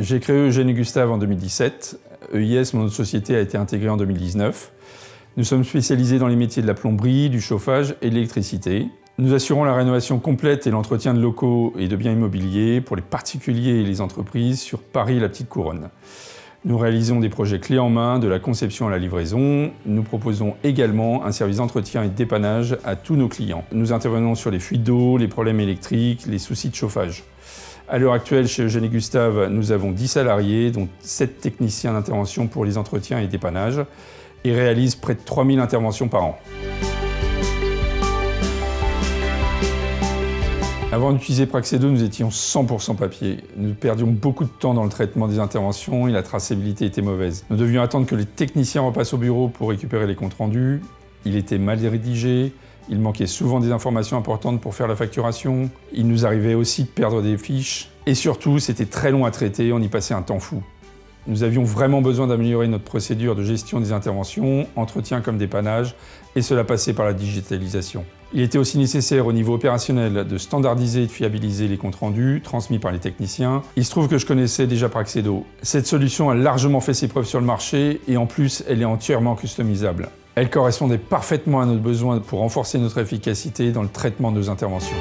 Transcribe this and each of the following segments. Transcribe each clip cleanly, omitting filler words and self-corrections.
J'ai créé Eugène et Gustave en 2017. EIS, mon autre société, a été intégrée en 2019. Nous sommes spécialisés dans les métiers de la plomberie, du chauffage et de l'électricité. Nous assurons la rénovation complète et l'entretien de locaux et de biens immobiliers pour les particuliers et les entreprises sur Paris et la Petite Couronne. Nous réalisons des projets clés en main, de la conception à la livraison. Nous proposons également un service d'entretien et de dépannage à tous nos clients. Nous intervenons sur les fuites d'eau, les problèmes électriques, les soucis de chauffage. À l'heure actuelle, chez Eugène et Gustave, nous avons 10 salariés, dont 7 techniciens d'intervention pour les entretiens et dépannages, et réalisent près de 3000 interventions par an. Avant d'utiliser Praxedo, nous étions 100% papier. Nous perdions beaucoup de temps dans le traitement des interventions et la traçabilité était mauvaise. Nous devions attendre que les techniciens repassent au bureau pour récupérer les comptes rendus. Il était mal rédigé, il manquait souvent des informations importantes pour faire la facturation. Il nous arrivait aussi de perdre des fiches. Et surtout, c'était très long à traiter, on y passait un temps fou. Nous avions vraiment besoin d'améliorer notre procédure de gestion des interventions, entretien comme dépannage, et cela passait par la digitalisation. Il était aussi nécessaire au niveau opérationnel de standardiser et de fiabiliser les comptes rendus transmis par les techniciens. Il se trouve que je connaissais déjà Praxedo. Cette solution a largement fait ses preuves sur le marché et en plus, elle est entièrement customisable. Elle correspondait parfaitement à notre besoin pour renforcer notre efficacité dans le traitement de nos interventions.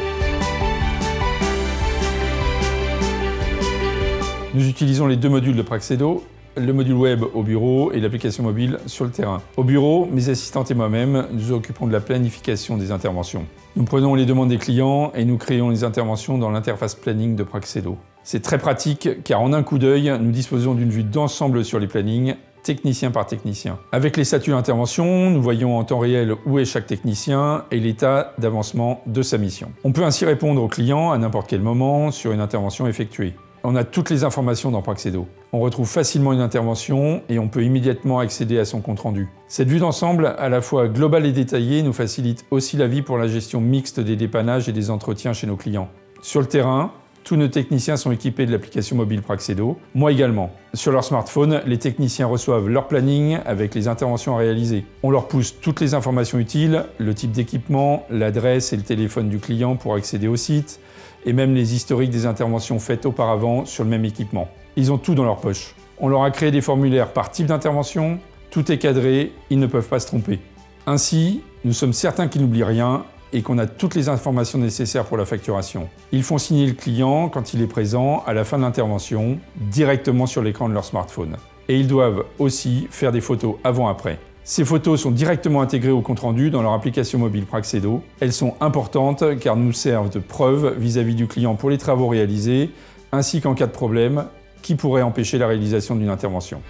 Nous utilisons les deux modules de Praxedo, le module web au bureau et l'application mobile sur le terrain. Au bureau, mes assistantes et moi-même nous occupons de la planification des interventions. Nous prenons les demandes des clients et nous créons les interventions dans l'interface planning de Praxedo. C'est très pratique car en un coup d'œil, nous disposons d'une vue d'ensemble sur les plannings, technicien par technicien. Avec les statuts d'intervention, nous voyons en temps réel où est chaque technicien et l'état d'avancement de sa mission. On peut ainsi répondre aux clients à n'importe quel moment sur une intervention effectuée. On a toutes les informations dans Praxedo. On retrouve facilement une intervention et on peut immédiatement accéder à son compte-rendu. Cette vue d'ensemble, à la fois globale et détaillée, nous facilite aussi la vie pour la gestion mixte des dépannages et des entretiens chez nos clients. Sur le terrain, tous nos techniciens sont équipés de l'application mobile Praxedo, moi également. Sur leur smartphone, les techniciens reçoivent leur planning avec les interventions à réaliser. On leur pousse toutes les informations utiles, le type d'équipement, l'adresse et le téléphone du client pour accéder au site, et même les historiques des interventions faites auparavant sur le même équipement. Ils ont tout dans leur poche. On leur a créé des formulaires par type d'intervention, tout est cadré, ils ne peuvent pas se tromper. Ainsi, nous sommes certains qu'ils n'oublient rien et qu'on a toutes les informations nécessaires pour la facturation. Ils font signer le client quand il est présent à la fin de l'intervention, directement sur l'écran de leur smartphone. Et ils doivent aussi faire des photos avant-après. Ces photos sont directement intégrées au compte-rendu dans leur application mobile Praxedo. Elles sont importantes car nous servent de preuve vis-à-vis du client pour les travaux réalisés, ainsi qu'en cas de problème qui pourrait empêcher la réalisation d'une intervention.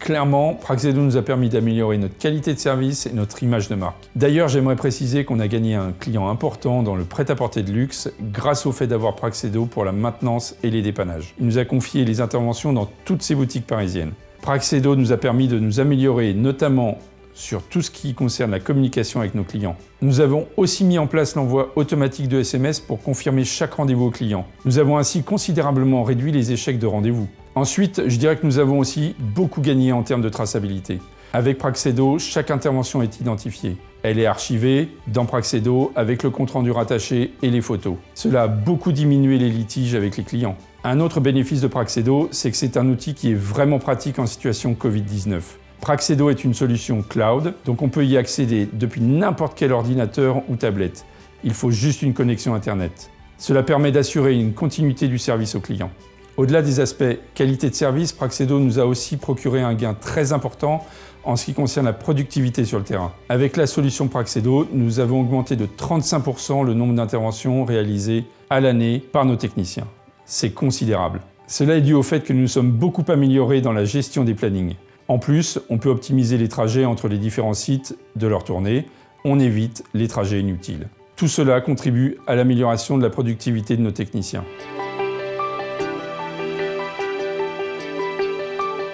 Clairement, Praxedo nous a permis d'améliorer notre qualité de service et notre image de marque. D'ailleurs, j'aimerais préciser qu'on a gagné un client important dans le prêt-à-porter de luxe grâce au fait d'avoir Praxedo pour la maintenance et les dépannages. Il nous a confié les interventions dans toutes ses boutiques parisiennes. Praxedo nous a permis de nous améliorer, notamment sur tout ce qui concerne la communication avec nos clients. Nous avons aussi mis en place l'envoi automatique de SMS pour confirmer chaque rendez-vous au client. Nous avons ainsi considérablement réduit les échecs de rendez-vous. Ensuite, je dirais que nous avons aussi beaucoup gagné en termes de traçabilité. Avec Praxedo, chaque intervention est identifiée. Elle est archivée dans Praxedo avec le compte-rendu rattaché et les photos. Cela a beaucoup diminué les litiges avec les clients. Un autre bénéfice de Praxedo, c'est que c'est un outil qui est vraiment pratique en situation Covid-19. Praxedo est une solution cloud, donc on peut y accéder depuis n'importe quel ordinateur ou tablette. Il faut juste une connexion Internet. Cela permet d'assurer une continuité du service au client. Au-delà des aspects qualité de service, Praxedo nous a aussi procuré un gain très important en ce qui concerne la productivité sur le terrain. Avec la solution Praxedo, nous avons augmenté de 35% le nombre d'interventions réalisées à l'année par nos techniciens. C'est considérable. Cela est dû au fait que nous nous sommes beaucoup améliorés dans la gestion des plannings. En plus, on peut optimiser les trajets entre les différents sites de leur tournée. On évite les trajets inutiles. Tout cela contribue à l'amélioration de la productivité de nos techniciens.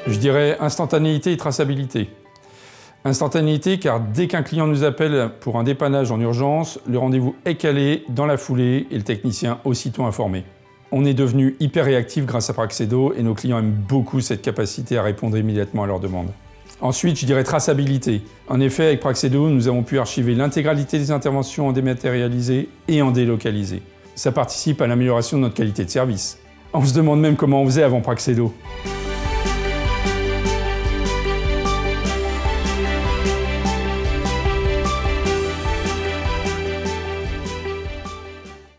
Je dirais instantanéité et traçabilité. Instantanéité car dès qu'un client nous appelle pour un dépannage en urgence, le rendez-vous est calé dans la foulée et le technicien aussitôt informé. On est devenu hyper réactif grâce à Praxedo et nos clients aiment beaucoup cette capacité à répondre immédiatement à leurs demandes. Ensuite, je dirais traçabilité. En effet, avec Praxedo, nous avons pu archiver l'intégralité des interventions en dématérialisé et en délocalisé. ça participe à l'amélioration de notre qualité de service. On se demande même comment on faisait avant Praxedo.